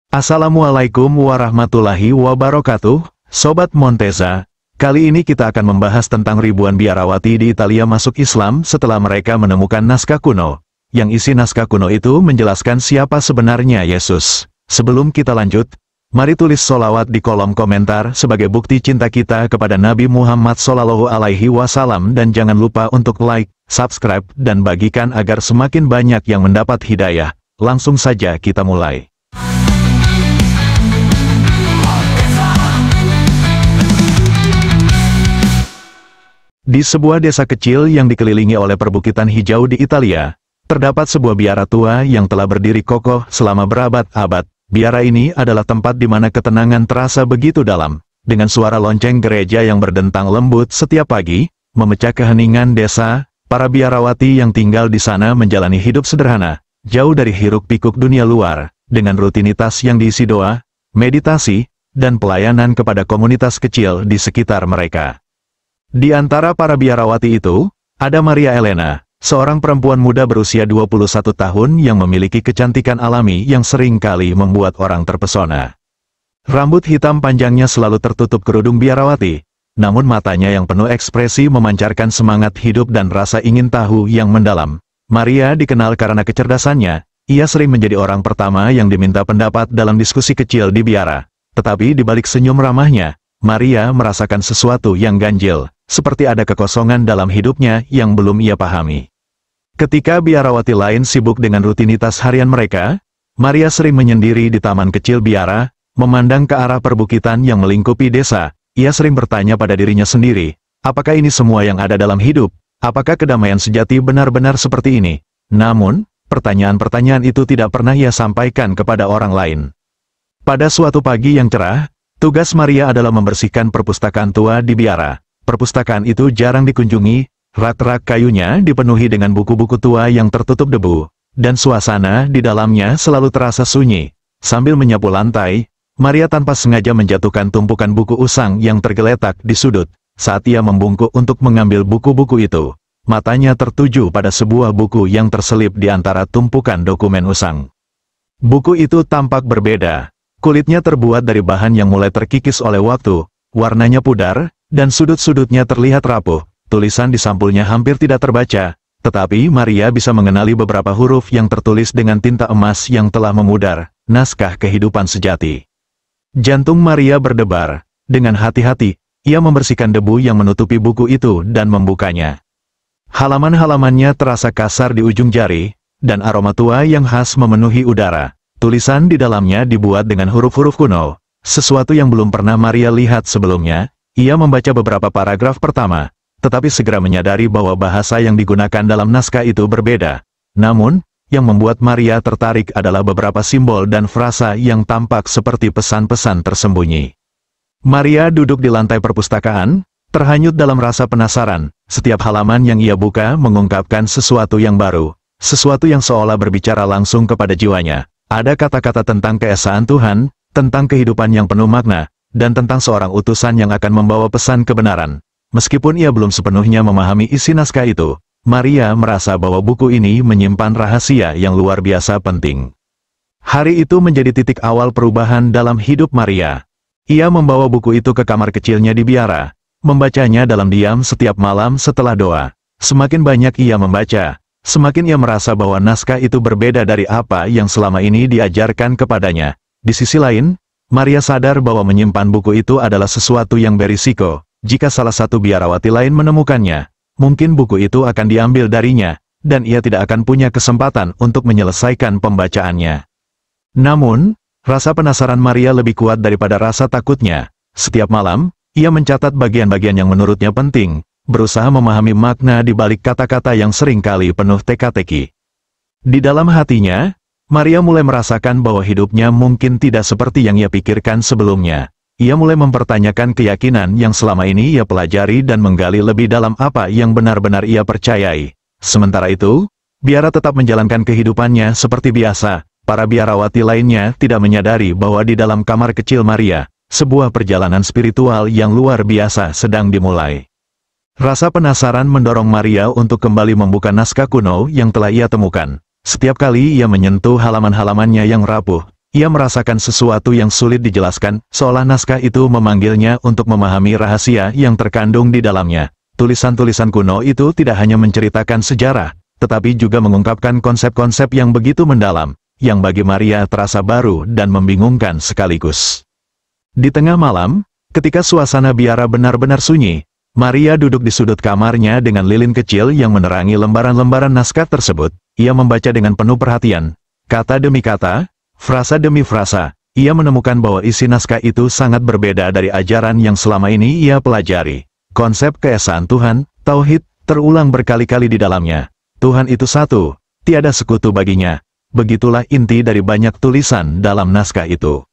Assalamualaikum warahmatullahi wabarakatuh, Sobat Montesa. Kali ini kita akan membahas tentang ribuan biarawati di Italia masuk Islam setelah mereka menemukan naskah kuno. Yang isi naskah kuno itu menjelaskan siapa sebenarnya Yesus. Sebelum kita lanjut, mari tulis sholawat di kolom komentar sebagai bukti cinta kita kepada Nabi Muhammad SAW dan jangan lupa untuk like, subscribe, dan bagikan agar semakin banyak yang mendapat hidayah. Langsung saja kita mulai. Di sebuah desa kecil yang dikelilingi oleh perbukitan hijau di Italia, terdapat sebuah biara tua yang telah berdiri kokoh selama berabad-abad. Biara ini adalah tempat di mana ketenangan terasa begitu dalam, dengan suara lonceng gereja yang berdentang lembut setiap pagi, memecah keheningan desa. Para biarawati yang tinggal di sana menjalani hidup sederhana, jauh dari hiruk-pikuk dunia luar, dengan rutinitas yang diisi doa, meditasi, dan pelayanan kepada komunitas kecil di sekitar mereka. Di antara para biarawati itu, ada Maria Elena, seorang perempuan muda berusia 21 tahun yang memiliki kecantikan alami yang sering kali membuat orang terpesona. Rambut hitam panjangnya selalu tertutup kerudung biarawati, namun matanya yang penuh ekspresi memancarkan semangat hidup dan rasa ingin tahu yang mendalam. Maria dikenal karena kecerdasannya, ia sering menjadi orang pertama yang diminta pendapat dalam diskusi kecil di biara. Tetapi di balik senyum ramahnya, Maria merasakan sesuatu yang ganjil, seperti ada kekosongan dalam hidupnya yang belum ia pahami. Ketika biarawati lain sibuk dengan rutinitas harian mereka, Maria sering menyendiri di taman kecil biara, memandang ke arah perbukitan yang melingkupi desa. Ia sering bertanya pada dirinya sendiri, apakah ini semua yang ada dalam hidup? Apakah kedamaian sejati benar-benar seperti ini? Namun, pertanyaan-pertanyaan itu tidak pernah ia sampaikan kepada orang lain. Pada suatu pagi yang cerah, tugas Maria adalah membersihkan perpustakaan tua di biara. Perpustakaan itu jarang dikunjungi, rak-rak kayunya dipenuhi dengan buku-buku tua yang tertutup debu, dan suasana di dalamnya selalu terasa sunyi. Sambil menyapu lantai, Maria tanpa sengaja menjatuhkan tumpukan buku usang yang tergeletak di sudut. Saat ia membungkuk untuk mengambil buku-buku itu, matanya tertuju pada sebuah buku yang terselip di antara tumpukan dokumen usang. Buku itu tampak berbeda. Kulitnya terbuat dari bahan yang mulai terkikis oleh waktu, warnanya pudar, dan sudut-sudutnya terlihat rapuh. Tulisan di sampulnya hampir tidak terbaca, tetapi Maria bisa mengenali beberapa huruf yang tertulis dengan tinta emas yang telah memudar, naskah kehidupan sejati. Jantung Maria berdebar. Dengan hati-hati, ia membersihkan debu yang menutupi buku itu dan membukanya. Halaman-halamannya terasa kasar di ujung jari, dan aroma tua yang khas memenuhi udara. Tulisan di dalamnya dibuat dengan huruf-huruf kuno, sesuatu yang belum pernah Maria lihat sebelumnya. Ia membaca beberapa paragraf pertama, tetapi segera menyadari bahwa bahasa yang digunakan dalam naskah itu berbeda. Namun, yang membuat Maria tertarik adalah beberapa simbol dan frasa yang tampak seperti pesan-pesan tersembunyi. Maria duduk di lantai perpustakaan, terhanyut dalam rasa penasaran. Setiap halaman yang ia buka mengungkapkan sesuatu yang baru, sesuatu yang seolah berbicara langsung kepada jiwanya. Ada kata-kata tentang keesaan Tuhan, tentang kehidupan yang penuh makna, dan tentang seorang utusan yang akan membawa pesan kebenaran. Meskipun ia belum sepenuhnya memahami isi naskah itu, Maria merasa bahwa buku ini menyimpan rahasia yang luar biasa penting. Hari itu menjadi titik awal perubahan dalam hidup Maria. Ia membawa buku itu ke kamar kecilnya di biara, membacanya dalam diam setiap malam setelah doa. Semakin banyak ia membaca, semakin ia merasa bahwa naskah itu berbeda dari apa yang selama ini diajarkan kepadanya. Di sisi lain, Maria sadar bahwa menyimpan buku itu adalah sesuatu yang berisiko. Jika salah satu biarawati lain menemukannya, mungkin buku itu akan diambil darinya, dan ia tidak akan punya kesempatan untuk menyelesaikan pembacaannya. Namun, rasa penasaran Maria lebih kuat daripada rasa takutnya. Setiap malam, ia mencatat bagian-bagian yang menurutnya penting, berusaha memahami makna di balik kata-kata yang seringkali penuh teka-teki. Di dalam hatinya, Maria mulai merasakan bahwa hidupnya mungkin tidak seperti yang ia pikirkan sebelumnya. Ia mulai mempertanyakan keyakinan yang selama ini ia pelajari dan menggali lebih dalam apa yang benar-benar ia percayai. Sementara itu, biara tetap menjalankan kehidupannya seperti biasa. Para biarawati lainnya tidak menyadari bahwa di dalam kamar kecil Maria, sebuah perjalanan spiritual yang luar biasa sedang dimulai. Rasa penasaran mendorong Maria untuk kembali membuka naskah kuno yang telah ia temukan. Setiap kali ia menyentuh halaman-halamannya yang rapuh, ia merasakan sesuatu yang sulit dijelaskan, seolah naskah itu memanggilnya untuk memahami rahasia yang terkandung di dalamnya. Tulisan-tulisan kuno itu tidak hanya menceritakan sejarah, tetapi juga mengungkapkan konsep-konsep yang begitu mendalam, yang bagi Maria terasa baru dan membingungkan sekaligus. Di tengah malam, ketika suasana biara benar-benar sunyi, Maria duduk di sudut kamarnya dengan lilin kecil yang menerangi lembaran-lembaran naskah tersebut. Ia membaca dengan penuh perhatian, kata demi kata, frasa demi frasa. Ia menemukan bahwa isi naskah itu sangat berbeda dari ajaran yang selama ini ia pelajari. Konsep keesaan Tuhan, tauhid, terulang berkali-kali di dalamnya. Tuhan itu satu, tiada sekutu baginya. Begitulah inti dari banyak tulisan dalam naskah itu.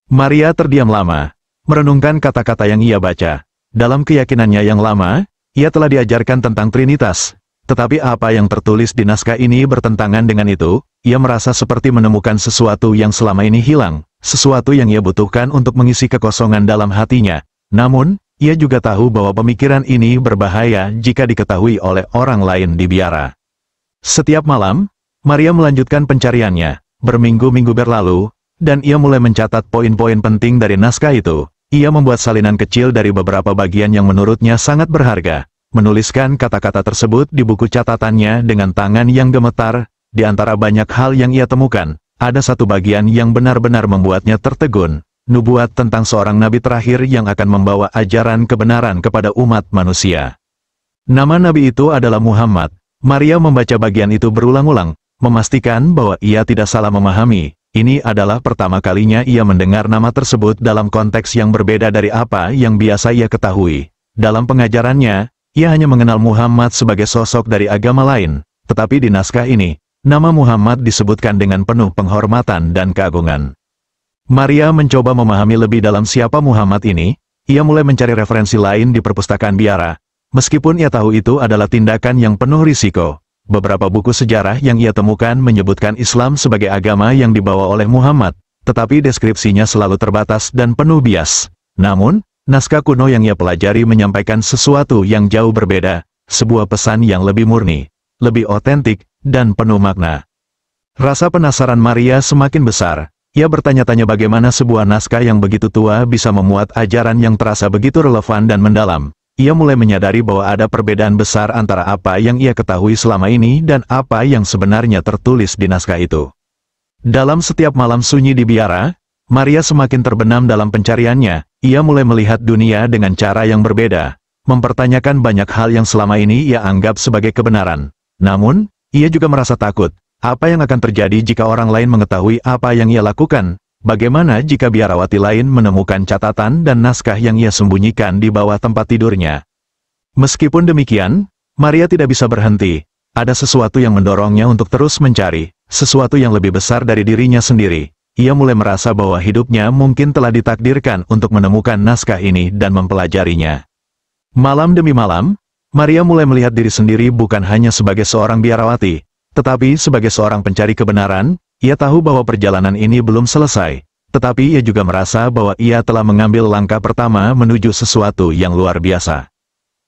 Maria terdiam lama, merenungkan kata-kata yang ia baca. Dalam keyakinannya yang lama, ia telah diajarkan tentang Trinitas. Tetapi apa yang tertulis di naskah ini bertentangan dengan itu. Ia merasa seperti menemukan sesuatu yang selama ini hilang, sesuatu yang ia butuhkan untuk mengisi kekosongan dalam hatinya. Namun, ia juga tahu bahwa pemikiran ini berbahaya jika diketahui oleh orang lain di biara. Setiap malam, Maria melanjutkan pencariannya. Berminggu-minggu berlalu, dan ia mulai mencatat poin-poin penting dari naskah itu. Ia membuat salinan kecil dari beberapa bagian yang menurutnya sangat berharga. Menuliskan kata-kata tersebut di buku catatannya dengan tangan yang gemetar. Di antara banyak hal yang ia temukan, ada satu bagian yang benar-benar membuatnya tertegun. Nubuat tentang seorang nabi terakhir yang akan membawa ajaran kebenaran kepada umat manusia. Nama nabi itu adalah Muhammad. Maria membaca bagian itu berulang-ulang, memastikan bahwa ia tidak salah memahami. Ini adalah pertama kalinya ia mendengar nama tersebut dalam konteks yang berbeda dari apa yang biasa ia ketahui. Dalam pengajarannya, ia hanya mengenal Muhammad sebagai sosok dari agama lain. Tetapi di naskah ini, nama Muhammad disebutkan dengan penuh penghormatan dan keagungan. Maria mencoba memahami lebih dalam siapa Muhammad ini. Ia mulai mencari referensi lain di perpustakaan biara. Meskipun ia tahu itu adalah tindakan yang penuh risiko. Beberapa buku sejarah yang ia temukan menyebutkan Islam sebagai agama yang dibawa oleh Muhammad, tetapi deskripsinya selalu terbatas dan penuh bias. Namun, naskah kuno yang ia pelajari menyampaikan sesuatu yang jauh berbeda, sebuah pesan yang lebih murni, lebih otentik, dan penuh makna. Rasa penasaran Maria semakin besar. Ia bertanya-tanya bagaimana sebuah naskah yang begitu tua bisa memuat ajaran yang terasa begitu relevan dan mendalam. Ia mulai menyadari bahwa ada perbedaan besar antara apa yang ia ketahui selama ini dan apa yang sebenarnya tertulis di naskah itu. Dalam setiap malam sunyi di biara, Maria semakin terbenam dalam pencariannya. Ia mulai melihat dunia dengan cara yang berbeda, mempertanyakan banyak hal yang selama ini ia anggap sebagai kebenaran. Namun, ia juga merasa takut. Apa yang akan terjadi jika orang lain mengetahui apa yang ia lakukan? Bagaimana jika biarawati lain menemukan catatan dan naskah yang ia sembunyikan di bawah tempat tidurnya? Meskipun demikian, Maria tidak bisa berhenti. Ada sesuatu yang mendorongnya untuk terus mencari, sesuatu yang lebih besar dari dirinya sendiri. Ia mulai merasa bahwa hidupnya mungkin telah ditakdirkan untuk menemukan naskah ini dan mempelajarinya. Malam demi malam, Maria mulai melihat diri sendiri bukan hanya sebagai seorang biarawati, tetapi sebagai seorang pencari kebenaran. Ia tahu bahwa perjalanan ini belum selesai, tetapi ia juga merasa bahwa ia telah mengambil langkah pertama menuju sesuatu yang luar biasa.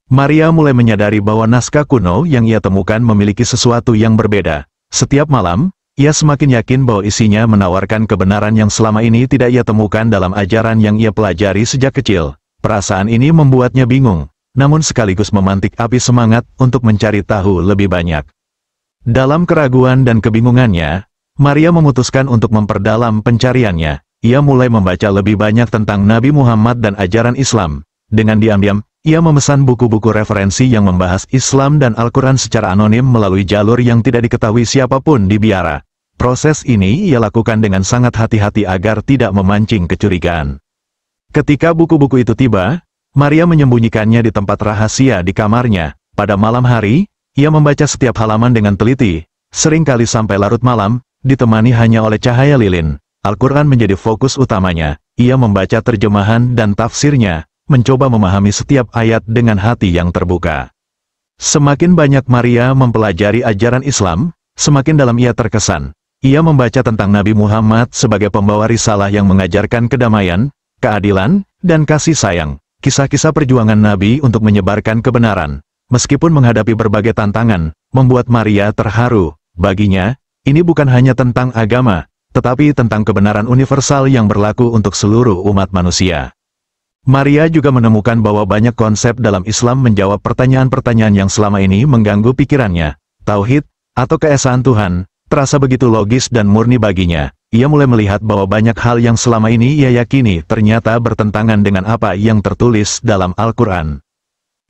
Maria mulai menyadari bahwa naskah kuno yang ia temukan memiliki sesuatu yang berbeda. Setiap malam, ia semakin yakin bahwa isinya menawarkan kebenaran yang selama ini tidak ia temukan dalam ajaran yang ia pelajari sejak kecil. Perasaan ini membuatnya bingung, namun sekaligus memantik api semangat untuk mencari tahu lebih banyak. Dalam keraguan dan kebingungannya, Maria memutuskan untuk memperdalam pencariannya. Ia mulai membaca lebih banyak tentang Nabi Muhammad dan ajaran Islam. Dengan diam-diam, ia memesan buku-buku referensi yang membahas Islam dan Al-Quran secara anonim melalui jalur yang tidak diketahui siapapun di biara. Proses ini ia lakukan dengan sangat hati-hati agar tidak memancing kecurigaan. Ketika buku-buku itu tiba, Maria menyembunyikannya di tempat rahasia di kamarnya. Pada malam hari, ia membaca setiap halaman dengan teliti, seringkali sampai larut malam, ditemani hanya oleh cahaya lilin. Al-Quran menjadi fokus utamanya. Ia membaca terjemahan dan tafsirnya, mencoba memahami setiap ayat dengan hati yang terbuka. Semakin banyak Maria mempelajari ajaran Islam, semakin dalam ia terkesan. Ia membaca tentang Nabi Muhammad sebagai pembawa risalah yang mengajarkan kedamaian, keadilan, dan kasih sayang. Kisah-kisah perjuangan Nabi untuk menyebarkan kebenaran, meskipun menghadapi berbagai tantangan, membuat Maria terharu. Baginya, ini bukan hanya tentang agama, tetapi tentang kebenaran universal yang berlaku untuk seluruh umat manusia. Maria juga menemukan bahwa banyak konsep dalam Islam menjawab pertanyaan-pertanyaan yang selama ini mengganggu pikirannya. Tauhid, atau keesaan Tuhan, terasa begitu logis dan murni baginya. Ia mulai melihat bahwa banyak hal yang selama ini ia yakini ternyata bertentangan dengan apa yang tertulis dalam Al-Quran.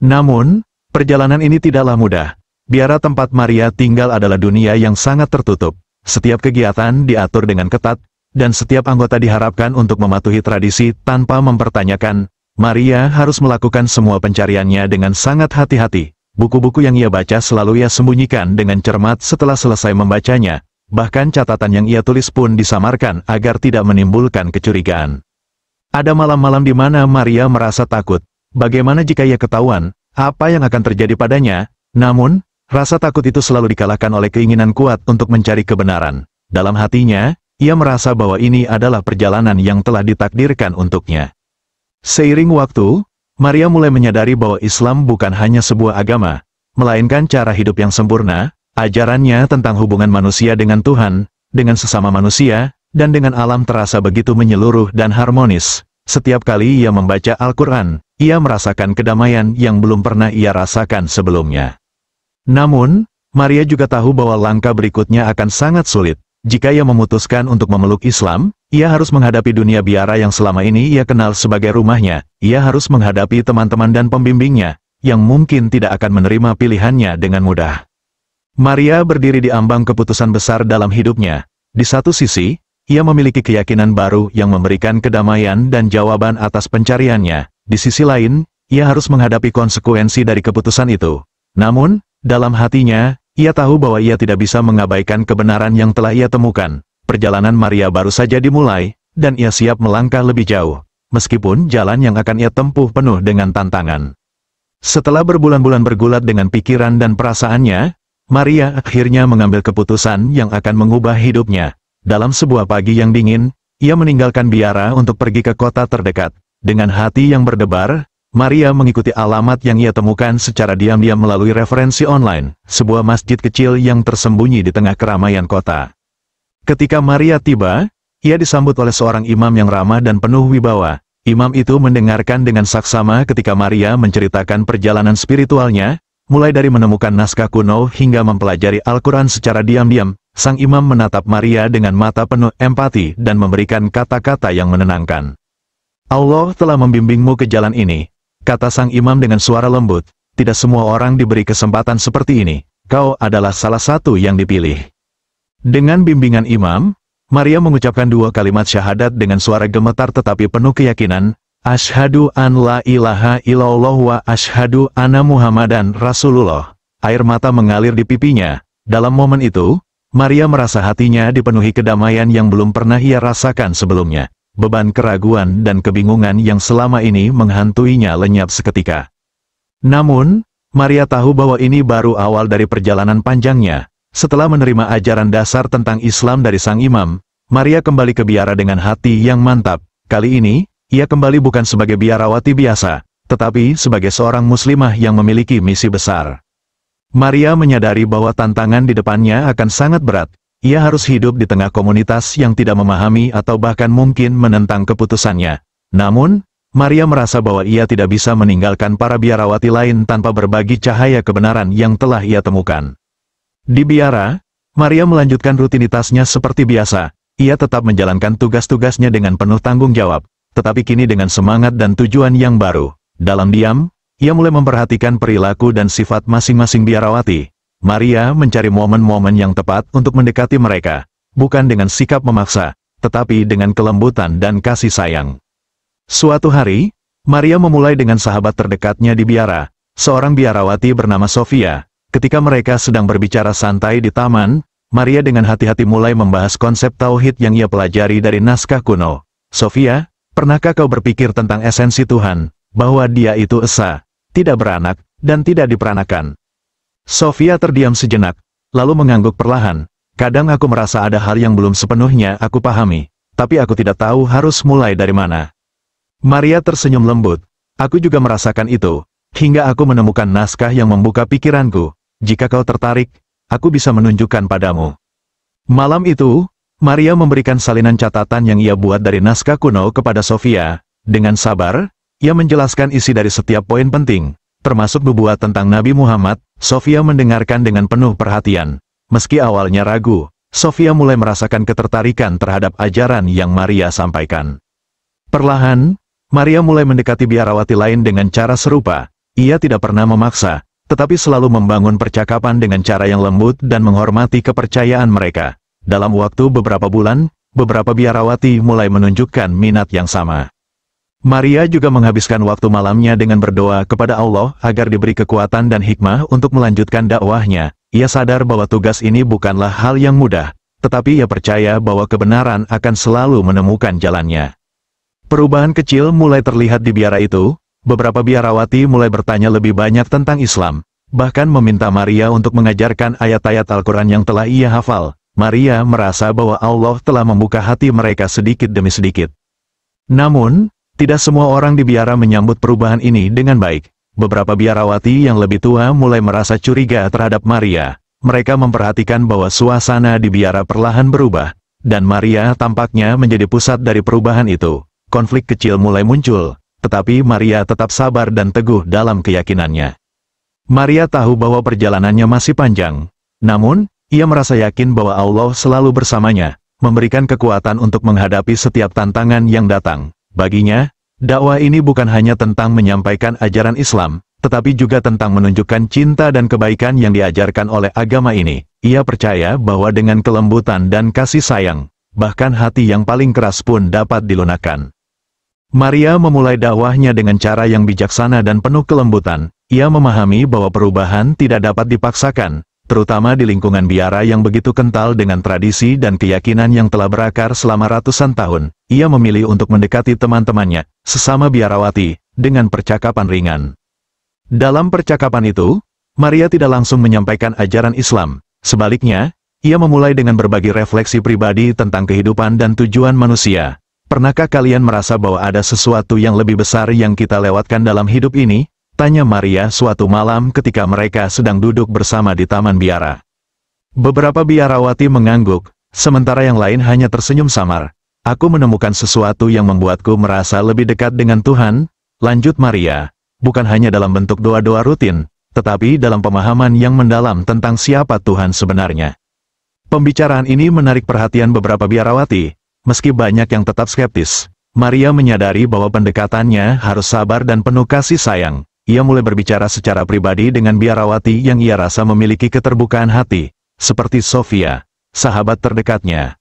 Namun, perjalanan ini tidaklah mudah. Biara tempat Maria tinggal adalah dunia yang sangat tertutup. Setiap kegiatan diatur dengan ketat, dan setiap anggota diharapkan untuk mematuhi tradisi tanpa mempertanyakan. Maria harus melakukan semua pencariannya dengan sangat hati-hati. Buku-buku yang ia baca selalu ia sembunyikan dengan cermat setelah selesai membacanya. Bahkan catatan yang ia tulis pun disamarkan agar tidak menimbulkan kecurigaan. Ada malam-malam di mana Maria merasa takut. Bagaimana jika ia ketahuan apa yang akan terjadi padanya? Namun, rasa takut itu selalu dikalahkan oleh keinginan kuat untuk mencari kebenaran. Dalam hatinya, ia merasa bahwa ini adalah perjalanan yang telah ditakdirkan untuknya. Seiring waktu, Maria mulai menyadari bahwa Islam bukan hanya sebuah agama, melainkan cara hidup yang sempurna. Ajarannya tentang hubungan manusia dengan Tuhan, dengan sesama manusia, dan dengan alam terasa begitu menyeluruh dan harmonis. Setiap kali ia membaca Al-Quran, ia merasakan kedamaian yang belum pernah ia rasakan sebelumnya. Namun, Maria juga tahu bahwa langkah berikutnya akan sangat sulit. Jika ia memutuskan untuk memeluk Islam, ia harus menghadapi dunia biara yang selama ini ia kenal sebagai rumahnya. Ia harus menghadapi teman-teman dan pembimbingnya, yang mungkin tidak akan menerima pilihannya dengan mudah. Maria berdiri di ambang keputusan besar dalam hidupnya. Di satu sisi, ia memiliki keyakinan baru yang memberikan kedamaian dan jawaban atas pencariannya. Di sisi lain, ia harus menghadapi konsekuensi dari keputusan itu. Namun, dalam hatinya, ia tahu bahwa ia tidak bisa mengabaikan kebenaran yang telah ia temukan. Perjalanan Maria baru saja dimulai, dan ia siap melangkah lebih jauh. Meskipun jalan yang akan ia tempuh penuh dengan tantangan. Setelah berbulan-bulan bergulat dengan pikiran dan perasaannya, Maria akhirnya mengambil keputusan yang akan mengubah hidupnya. Dalam sebuah pagi yang dingin, ia meninggalkan biara untuk pergi ke kota terdekat. Dengan hati yang berdebar, Maria mengikuti alamat yang ia temukan secara diam-diam melalui referensi online, sebuah masjid kecil yang tersembunyi di tengah keramaian kota. Ketika Maria tiba, ia disambut oleh seorang imam yang ramah dan penuh wibawa. Imam itu mendengarkan dengan saksama ketika Maria menceritakan perjalanan spiritualnya. Mulai dari menemukan naskah kuno hingga mempelajari Al-Quran secara diam-diam, sang imam menatap Maria dengan mata penuh empati dan memberikan kata-kata yang menenangkan. Allah telah membimbingmu ke jalan ini, kata sang imam dengan suara lembut. Tidak semua orang diberi kesempatan seperti ini, kau adalah salah satu yang dipilih. Dengan bimbingan imam, Maria mengucapkan dua kalimat syahadat dengan suara gemetar tetapi penuh keyakinan. Asyhadu an la ilaha illallah wa asyhadu anna Muhammadan Rasulullah. Air mata mengalir di pipinya. Dalam momen itu, Maria merasa hatinya dipenuhi kedamaian yang belum pernah ia rasakan sebelumnya. Beban keraguan dan kebingungan yang selama ini menghantuinya lenyap seketika. Namun, Maria tahu bahwa ini baru awal dari perjalanan panjangnya. Setelah menerima ajaran dasar tentang Islam dari sang imam, Maria kembali ke biara dengan hati yang mantap. Kali ini, ia kembali bukan sebagai biarawati biasa, tetapi sebagai seorang muslimah yang memiliki misi besar. Maria menyadari bahwa tantangan di depannya akan sangat berat. Ia harus hidup di tengah komunitas yang tidak memahami atau bahkan mungkin menentang keputusannya. Namun, Maria merasa bahwa ia tidak bisa meninggalkan para biarawati lain tanpa berbagi cahaya kebenaran yang telah ia temukan. Di biara, Maria melanjutkan rutinitasnya seperti biasa. Ia tetap menjalankan tugas-tugasnya dengan penuh tanggung jawab. Tetapi kini dengan semangat dan tujuan yang baru. Dalam diam, ia mulai memperhatikan perilaku dan sifat masing-masing biarawati. Maria mencari momen-momen yang tepat untuk mendekati mereka, bukan dengan sikap memaksa, tetapi dengan kelembutan dan kasih sayang. Suatu hari, Maria memulai dengan sahabat terdekatnya di biara, seorang biarawati bernama Sofia. Ketika mereka sedang berbicara santai di taman, Maria dengan hati-hati mulai membahas konsep tauhid yang ia pelajari dari naskah kuno. Sofia, pernahkah kau berpikir tentang esensi Tuhan, bahwa Dia itu esa, tidak beranak, dan tidak diperanakan? Sofia terdiam sejenak, lalu mengangguk perlahan. Kadang aku merasa ada hal yang belum sepenuhnya aku pahami, tapi aku tidak tahu harus mulai dari mana. Maria tersenyum lembut. Aku juga merasakan itu, hingga aku menemukan naskah yang membuka pikiranku. Jika kau tertarik, aku bisa menunjukkan padamu. Malam itu, Maria memberikan salinan catatan yang ia buat dari naskah kuno kepada Sofia. Dengan sabar, ia menjelaskan isi dari setiap poin penting, termasuk nubuat tentang Nabi Muhammad. Sofia mendengarkan dengan penuh perhatian. Meski awalnya ragu, Sofia mulai merasakan ketertarikan terhadap ajaran yang Maria sampaikan. Perlahan, Maria mulai mendekati biarawati lain dengan cara serupa. Ia tidak pernah memaksa, tetapi selalu membangun percakapan dengan cara yang lembut dan menghormati kepercayaan mereka. Dalam waktu beberapa bulan, beberapa biarawati mulai menunjukkan minat yang sama. Maria juga menghabiskan waktu malamnya dengan berdoa kepada Allah agar diberi kekuatan dan hikmah untuk melanjutkan dakwahnya. Ia sadar bahwa tugas ini bukanlah hal yang mudah, tetapi ia percaya bahwa kebenaran akan selalu menemukan jalannya. Perubahan kecil mulai terlihat di biara itu. Beberapa biarawati mulai bertanya lebih banyak tentang Islam, bahkan meminta Maria untuk mengajarkan ayat-ayat Al-Quran yang telah ia hafal. Maria merasa bahwa Allah telah membuka hati mereka sedikit demi sedikit. Namun, tidak semua orang di biara menyambut perubahan ini dengan baik. Beberapa biarawati yang lebih tua mulai merasa curiga terhadap Maria. Mereka memperhatikan bahwa suasana di biara perlahan berubah, dan Maria tampaknya menjadi pusat dari perubahan itu. Konflik kecil mulai muncul, tetapi Maria tetap sabar dan teguh dalam keyakinannya. Maria tahu bahwa perjalanannya masih panjang. Namun, ia merasa yakin bahwa Allah selalu bersamanya, memberikan kekuatan untuk menghadapi setiap tantangan yang datang. Baginya, dakwah ini bukan hanya tentang menyampaikan ajaran Islam, tetapi juga tentang menunjukkan cinta dan kebaikan yang diajarkan oleh agama ini. Ia percaya bahwa dengan kelembutan dan kasih sayang, bahkan hati yang paling keras pun dapat dilunakkan. Maria memulai dakwahnya dengan cara yang bijaksana dan penuh kelembutan. Ia memahami bahwa perubahan tidak dapat dipaksakan, terutama di lingkungan biara yang begitu kental dengan tradisi dan keyakinan yang telah berakar selama ratusan tahun. Ia memilih untuk mendekati teman-temannya, sesama biarawati, dengan percakapan ringan. Dalam percakapan itu, Maria tidak langsung menyampaikan ajaran Islam. Sebaliknya, ia memulai dengan berbagi refleksi pribadi tentang kehidupan dan tujuan manusia. Pernahkah kalian merasa bahwa ada sesuatu yang lebih besar yang kita lewatkan dalam hidup ini? Tanya Maria suatu malam ketika mereka sedang duduk bersama di taman biara. Beberapa biarawati mengangguk, sementara yang lain hanya tersenyum samar. Aku menemukan sesuatu yang membuatku merasa lebih dekat dengan Tuhan, lanjut Maria, bukan hanya dalam bentuk doa-doa rutin, tetapi dalam pemahaman yang mendalam tentang siapa Tuhan sebenarnya. Pembicaraan ini menarik perhatian beberapa biarawati, meski banyak yang tetap skeptis. Maria menyadari bahwa pendekatannya harus sabar dan penuh kasih sayang. Ia mulai berbicara secara pribadi dengan biarawati yang ia rasa memiliki keterbukaan hati, seperti Sofia, sahabat terdekatnya.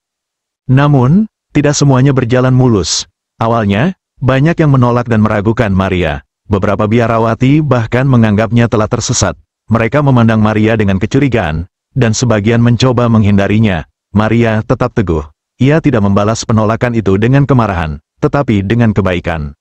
Namun, tidak semuanya berjalan mulus. Awalnya, banyak yang menolak dan meragukan Maria. Beberapa biarawati bahkan menganggapnya telah tersesat. Mereka memandang Maria dengan kecurigaan, dan sebagian mencoba menghindarinya. Maria tetap teguh. Ia tidak membalas penolakan itu dengan kemarahan, tetapi dengan kebaikan.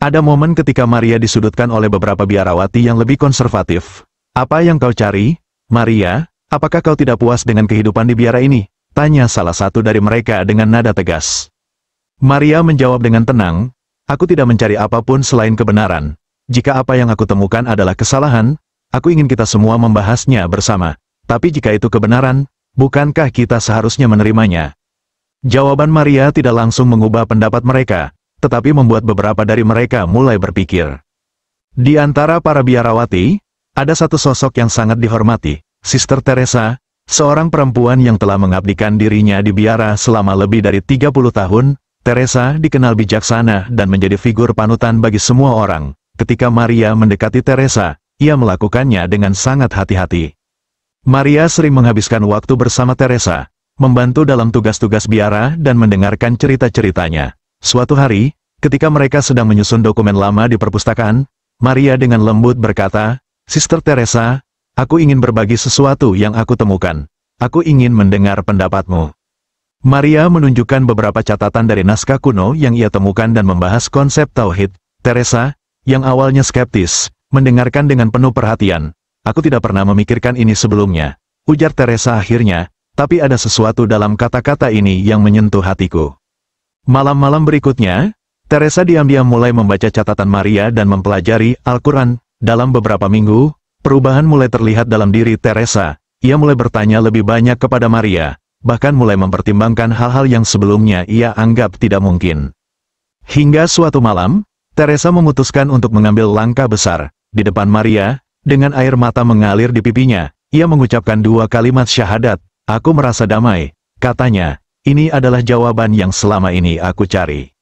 Ada momen ketika Maria disudutkan oleh beberapa biarawati yang lebih konservatif. Apa yang kau cari, Maria? Apakah kau tidak puas dengan kehidupan di biara ini? Tanya salah satu dari mereka dengan nada tegas. Maria menjawab dengan tenang, aku tidak mencari apapun selain kebenaran. Jika apa yang aku temukan adalah kesalahan, aku ingin kita semua membahasnya bersama. Tapi jika itu kebenaran, bukankah kita seharusnya menerimanya? Jawaban Maria tidak langsung mengubah pendapat mereka, tetapi membuat beberapa dari mereka mulai berpikir. Di antara para biarawati, ada satu sosok yang sangat dihormati, Sister Teresa, seorang perempuan yang telah mengabdikan dirinya di biara selama lebih dari 30 tahun. Teresa dikenal bijaksana dan menjadi figur panutan bagi semua orang. Ketika Maria mendekati Teresa, ia melakukannya dengan sangat hati-hati. Maria sering menghabiskan waktu bersama Teresa, membantu dalam tugas-tugas biara dan mendengarkan cerita-ceritanya. Suatu hari, ketika mereka sedang menyusun dokumen lama di perpustakaan, Maria dengan lembut berkata, Sister Teresa, aku ingin berbagi sesuatu yang aku temukan. Aku ingin mendengar pendapatmu. Maria menunjukkan beberapa catatan dari naskah kuno yang ia temukan dan membahas konsep tauhid. Teresa, yang awalnya skeptis, mendengarkan dengan penuh perhatian. Aku tidak pernah memikirkan ini sebelumnya, ujar Teresa akhirnya, tapi ada sesuatu dalam kata-kata ini yang menyentuh hatiku. Malam-malam berikutnya, Teresa diam-diam mulai membaca catatan Maria dan mempelajari Al-Quran. Dalam beberapa minggu, perubahan mulai terlihat dalam diri Teresa. Ia mulai bertanya lebih banyak kepada Maria, bahkan mulai mempertimbangkan hal-hal yang sebelumnya ia anggap tidak mungkin. Hingga suatu malam, Teresa memutuskan untuk mengambil langkah besar. Di depan Maria, dengan air mata mengalir di pipinya, ia mengucapkan 2 kalimat syahadat, "Aku merasa damai," katanya, "ini adalah jawaban yang selama ini aku cari."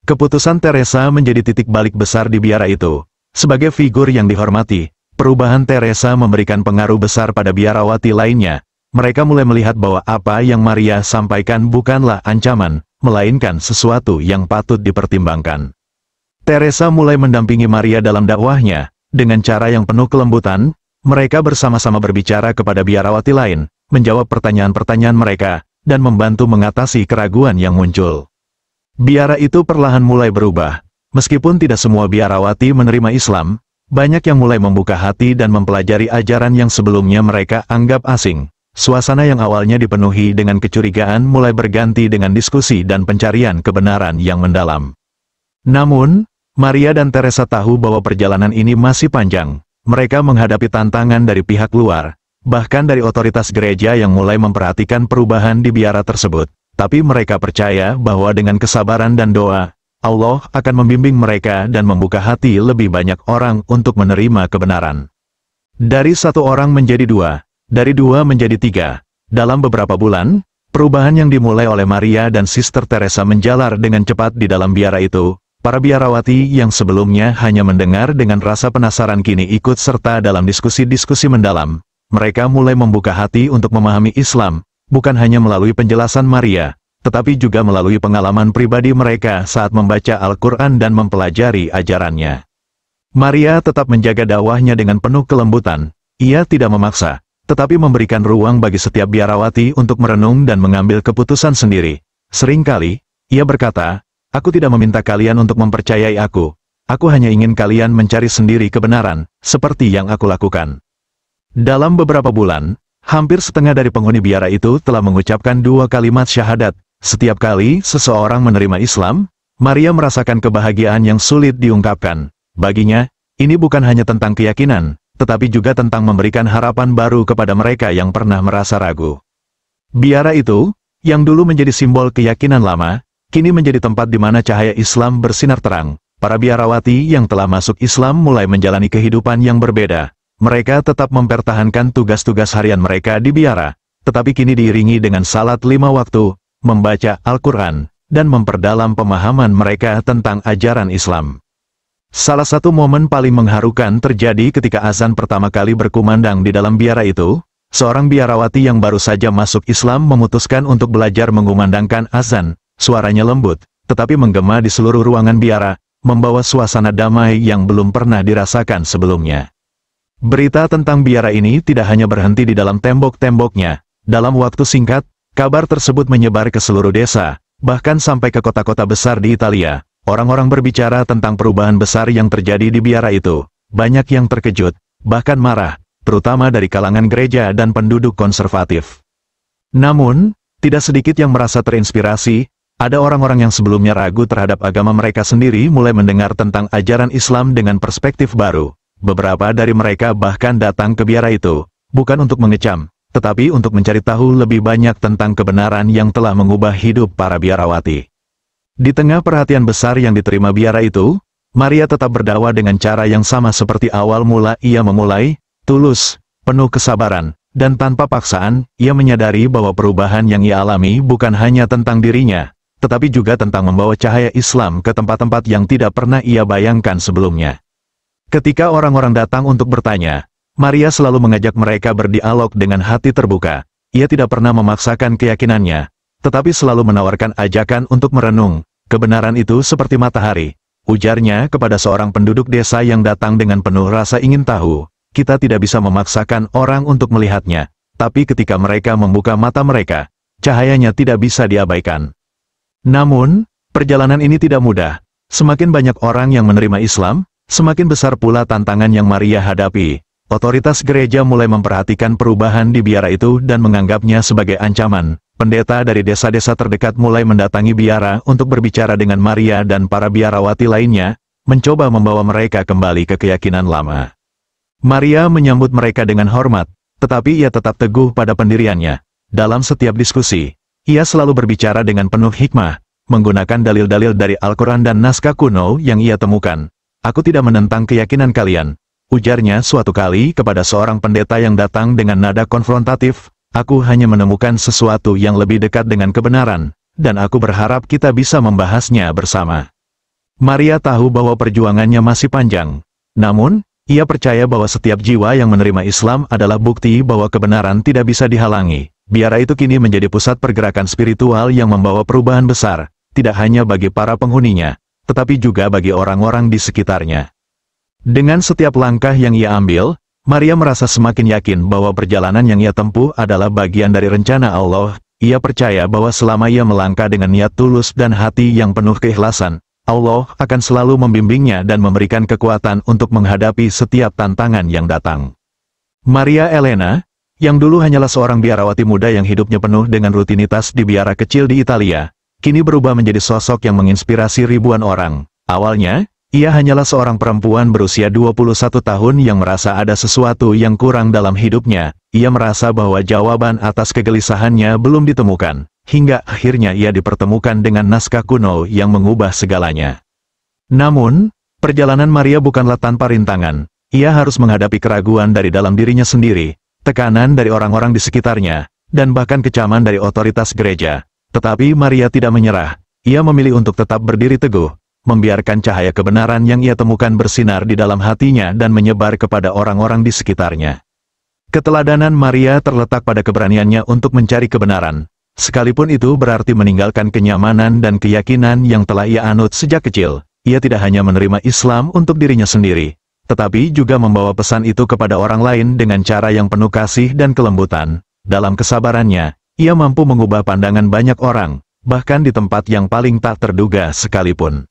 Keputusan Teresa menjadi titik balik besar di biara itu. Sebagai figur yang dihormati, perubahan Teresa memberikan pengaruh besar pada biarawati lainnya. Mereka mulai melihat bahwa apa yang Maria sampaikan bukanlah ancaman, melainkan sesuatu yang patut dipertimbangkan. Teresa mulai mendampingi Maria dalam dakwahnya. Dengan cara yang penuh kelembutan, mereka bersama-sama berbicara kepada biarawati lain, menjawab pertanyaan-pertanyaan mereka, dan membantu mengatasi keraguan yang muncul. Biara itu perlahan mulai berubah. Meskipun tidak semua biarawati menerima Islam, banyak yang mulai membuka hati dan mempelajari ajaran yang sebelumnya mereka anggap asing. Suasana yang awalnya dipenuhi dengan kecurigaan mulai berganti dengan diskusi dan pencarian kebenaran yang mendalam. Namun, Maria dan Teresa tahu bahwa perjalanan ini masih panjang. Mereka menghadapi tantangan dari pihak luar, bahkan dari otoritas gereja yang mulai memperhatikan perubahan di biara tersebut. Tapi mereka percaya bahwa dengan kesabaran dan doa, Allah akan membimbing mereka dan membuka hati lebih banyak orang untuk menerima kebenaran. Dari 1 orang menjadi 2, dari 2 menjadi 3. Dalam beberapa bulan, perubahan yang dimulai oleh Maria dan Sister Teresa menjalar dengan cepat di dalam biara itu. Para biarawati yang sebelumnya hanya mendengar dengan rasa penasaran kini ikut serta dalam diskusi-diskusi mendalam. Mereka mulai membuka hati untuk memahami Islam, bukan hanya melalui penjelasan Maria, tetapi juga melalui pengalaman pribadi mereka saat membaca Al-Quran dan mempelajari ajarannya. Maria tetap menjaga dakwahnya dengan penuh kelembutan. Ia tidak memaksa, tetapi memberikan ruang bagi setiap biarawati untuk merenung dan mengambil keputusan sendiri. Seringkali, ia berkata, "Aku tidak meminta kalian untuk mempercayai aku hanya ingin kalian mencari sendiri kebenaran, seperti yang aku lakukan." Dalam beberapa bulan, hampir setengah dari penghuni biara itu telah mengucapkan 2 kalimat syahadat. Setiap kali seseorang menerima Islam, Maria merasakan kebahagiaan yang sulit diungkapkan. Baginya, ini bukan hanya tentang keyakinan, tetapi juga tentang memberikan harapan baru kepada mereka yang pernah merasa ragu. Biara itu, yang dulu menjadi simbol keyakinan lama, kini menjadi tempat di mana cahaya Islam bersinar terang. Para biarawati yang telah masuk Islam mulai menjalani kehidupan yang berbeda. Mereka tetap mempertahankan tugas-tugas harian mereka di biara, tetapi kini diiringi dengan salat 5 waktu, membaca Al-Quran, dan memperdalam pemahaman mereka tentang ajaran Islam. Salah satu momen paling mengharukan terjadi ketika azan pertama kali berkumandang di dalam biara itu. Seorang biarawati yang baru saja masuk Islam memutuskan untuk belajar mengumandangkan azan. Suaranya lembut, tetapi menggema di seluruh ruangan biara, membawa suasana damai yang belum pernah dirasakan sebelumnya. Berita tentang biara ini tidak hanya berhenti di dalam tembok-temboknya. Dalam waktu singkat, kabar tersebut menyebar ke seluruh desa, bahkan sampai ke kota-kota besar di Italia. Orang-orang berbicara tentang perubahan besar yang terjadi di biara itu. Banyak yang terkejut, bahkan marah, terutama dari kalangan gereja dan penduduk konservatif. Namun, tidak sedikit yang merasa terinspirasi. Ada orang-orang yang sebelumnya ragu terhadap agama mereka sendiri mulai mendengar tentang ajaran Islam dengan perspektif baru. Beberapa dari mereka bahkan datang ke biara itu, bukan untuk mengecam, tetapi untuk mencari tahu lebih banyak tentang kebenaran yang telah mengubah hidup para biarawati. Di tengah perhatian besar yang diterima biara itu, Maria tetap berdakwah dengan cara yang sama seperti awal mula ia memulai, tulus, penuh kesabaran, dan tanpa paksaan. Ia menyadari bahwa perubahan yang ia alami bukan hanya tentang dirinya, tetapi juga tentang membawa cahaya Islam ke tempat-tempat yang tidak pernah ia bayangkan sebelumnya. Ketika orang-orang datang untuk bertanya, Maria selalu mengajak mereka berdialog dengan hati terbuka. Ia tidak pernah memaksakan keyakinannya, tetapi selalu menawarkan ajakan untuk merenung. Kebenaran itu seperti matahari, ujarnya kepada seorang penduduk desa yang datang dengan penuh rasa ingin tahu. Kita tidak bisa memaksakan orang untuk melihatnya, tapi ketika mereka membuka mata mereka, cahayanya tidak bisa diabaikan. Namun, perjalanan ini tidak mudah. Semakin banyak orang yang menerima Islam, semakin besar pula tantangan yang Maria hadapi. Otoritas gereja mulai memperhatikan perubahan di biara itu dan menganggapnya sebagai ancaman. Pendeta dari desa-desa terdekat mulai mendatangi biara untuk berbicara dengan Maria dan para biarawati lainnya, mencoba membawa mereka kembali ke keyakinan lama. Maria menyambut mereka dengan hormat, tetapi ia tetap teguh pada pendiriannya. Dalam setiap diskusi, ia selalu berbicara dengan penuh hikmah, menggunakan dalil-dalil dari Al-Quran dan naskah kuno yang ia temukan. "Aku tidak menentang keyakinan kalian," ujarnya suatu kali kepada seorang pendeta yang datang dengan nada konfrontatif. "Aku hanya menemukan sesuatu yang lebih dekat dengan kebenaran, dan aku berharap kita bisa membahasnya bersama." Maria tahu bahwa perjuangannya masih panjang. Namun, ia percaya bahwa setiap jiwa yang menerima Islam adalah bukti bahwa kebenaran tidak bisa dihalangi. Biara itu kini menjadi pusat pergerakan spiritual yang membawa perubahan besar, tidak hanya bagi para penghuninya, tetapi juga bagi orang-orang di sekitarnya. Dengan setiap langkah yang ia ambil, Maria merasa semakin yakin bahwa perjalanan yang ia tempuh adalah bagian dari rencana Allah. Ia percaya bahwa selama ia melangkah dengan niat tulus dan hati yang penuh keikhlasan, Allah akan selalu membimbingnya dan memberikan kekuatan untuk menghadapi setiap tantangan yang datang. Maria Elena, yang dulu hanyalah seorang biarawati muda yang hidupnya penuh dengan rutinitas di biara kecil di Italia, kini berubah menjadi sosok yang menginspirasi ribuan orang. Awalnya, ia hanyalah seorang perempuan berusia 21 tahun yang merasa ada sesuatu yang kurang dalam hidupnya. Ia merasa bahwa jawaban atas kegelisahannya belum ditemukan. Hingga akhirnya ia dipertemukan dengan naskah kuno yang mengubah segalanya. Namun, perjalanan Maria bukanlah tanpa rintangan. Ia harus menghadapi keraguan dari dalam dirinya sendiri, tekanan dari orang-orang di sekitarnya, dan bahkan kecaman dari otoritas gereja. Tetapi Maria tidak menyerah. Ia memilih untuk tetap berdiri teguh, membiarkan cahaya kebenaran yang ia temukan bersinar di dalam hatinya dan menyebar kepada orang-orang di sekitarnya. Keteladanan Maria terletak pada keberaniannya untuk mencari kebenaran. Sekalipun itu berarti meninggalkan kenyamanan dan keyakinan yang telah ia anut sejak kecil, ia tidak hanya menerima Islam untuk dirinya sendiri, tetapi juga membawa pesan itu kepada orang lain dengan cara yang penuh kasih dan kelembutan. Dalam kesabarannya, ia mampu mengubah pandangan banyak orang, bahkan di tempat yang paling tak terduga sekalipun.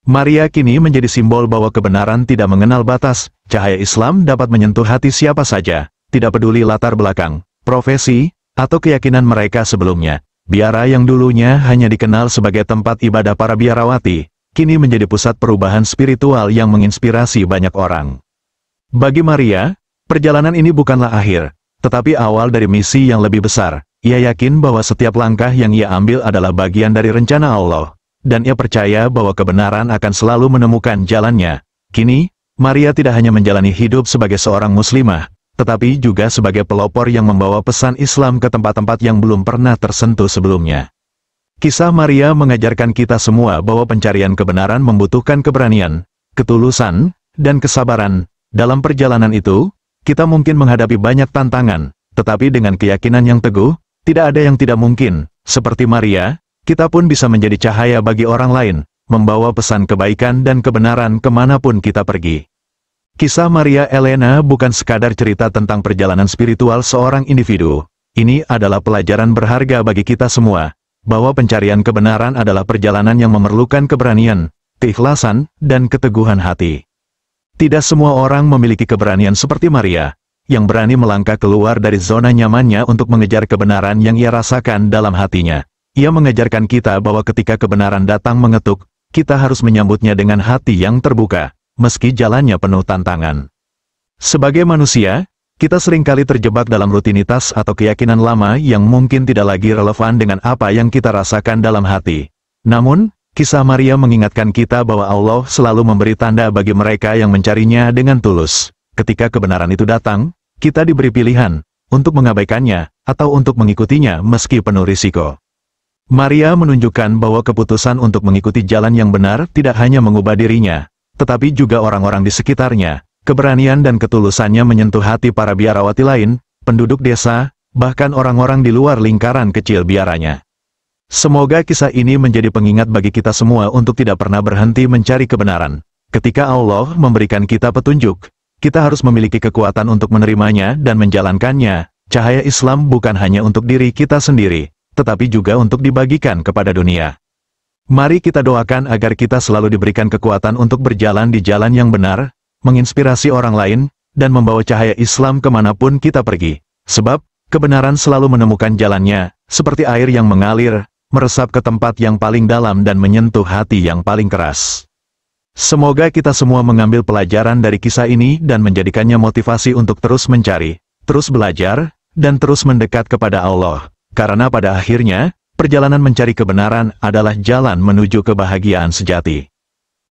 Maria kini menjadi simbol bahwa kebenaran tidak mengenal batas. Cahaya Islam dapat menyentuh hati siapa saja, tidak peduli latar belakang, profesi, atau keyakinan mereka sebelumnya. Biara yang dulunya hanya dikenal sebagai tempat ibadah para biarawati, kini menjadi pusat perubahan spiritual yang menginspirasi banyak orang. Bagi Maria, perjalanan ini bukanlah akhir, tetapi awal dari misi yang lebih besar. Ia yakin bahwa setiap langkah yang ia ambil adalah bagian dari rencana Allah, dan ia percaya bahwa kebenaran akan selalu menemukan jalannya. Kini, Maria tidak hanya menjalani hidup sebagai seorang muslimah, tetapi juga sebagai pelopor yang membawa pesan Islam ke tempat-tempat yang belum pernah tersentuh sebelumnya. Kisah Maria mengajarkan kita semua bahwa pencarian kebenaran membutuhkan keberanian, ketulusan, dan kesabaran. Dalam perjalanan itu, kita mungkin menghadapi banyak tantangan, tetapi dengan keyakinan yang teguh, tidak ada yang tidak mungkin. Seperti Maria, kita pun bisa menjadi cahaya bagi orang lain, membawa pesan kebaikan dan kebenaran kemanapun kita pergi. Kisah Maria Elena bukan sekadar cerita tentang perjalanan spiritual seorang individu. Ini adalah pelajaran berharga bagi kita semua, bahwa pencarian kebenaran adalah perjalanan yang memerlukan keberanian, keikhlasan, dan keteguhan hati. Tidak semua orang memiliki keberanian seperti Maria, yang berani melangkah keluar dari zona nyamannya untuk mengejar kebenaran yang ia rasakan dalam hatinya. Ia mengajarkan kita bahwa ketika kebenaran datang mengetuk, kita harus menyambutnya dengan hati yang terbuka, meski jalannya penuh tantangan. Sebagai manusia, kita seringkali terjebak dalam rutinitas atau keyakinan lama yang mungkin tidak lagi relevan dengan apa yang kita rasakan dalam hati. Namun, kisah Maria mengingatkan kita bahwa Allah selalu memberi tanda bagi mereka yang mencarinya dengan tulus. Ketika kebenaran itu datang, kita diberi pilihan untuk mengabaikannya atau untuk mengikutinya meski penuh risiko. Maria menunjukkan bahwa keputusan untuk mengikuti jalan yang benar tidak hanya mengubah dirinya, tetapi juga orang-orang di sekitarnya. Keberanian dan ketulusannya menyentuh hati para biarawati lain, penduduk desa, bahkan orang-orang di luar lingkaran kecil biaranya. Semoga kisah ini menjadi pengingat bagi kita semua untuk tidak pernah berhenti mencari kebenaran. Ketika Allah memberikan kita petunjuk, kita harus memiliki kekuatan untuk menerimanya dan menjalankannya. Cahaya Islam bukan hanya untuk diri kita sendiri, tetapi juga untuk dibagikan kepada dunia. Mari kita doakan agar kita selalu diberikan kekuatan untuk berjalan di jalan yang benar, menginspirasi orang lain, dan membawa cahaya Islam kemanapun kita pergi. Sebab, kebenaran selalu menemukan jalannya, seperti air yang mengalir, meresap ke tempat yang paling dalam dan menyentuh hati yang paling keras. Semoga kita semua mengambil pelajaran dari kisah ini dan menjadikannya motivasi untuk terus mencari, terus belajar, dan terus mendekat kepada Allah. Karena pada akhirnya, perjalanan mencari kebenaran adalah jalan menuju kebahagiaan sejati.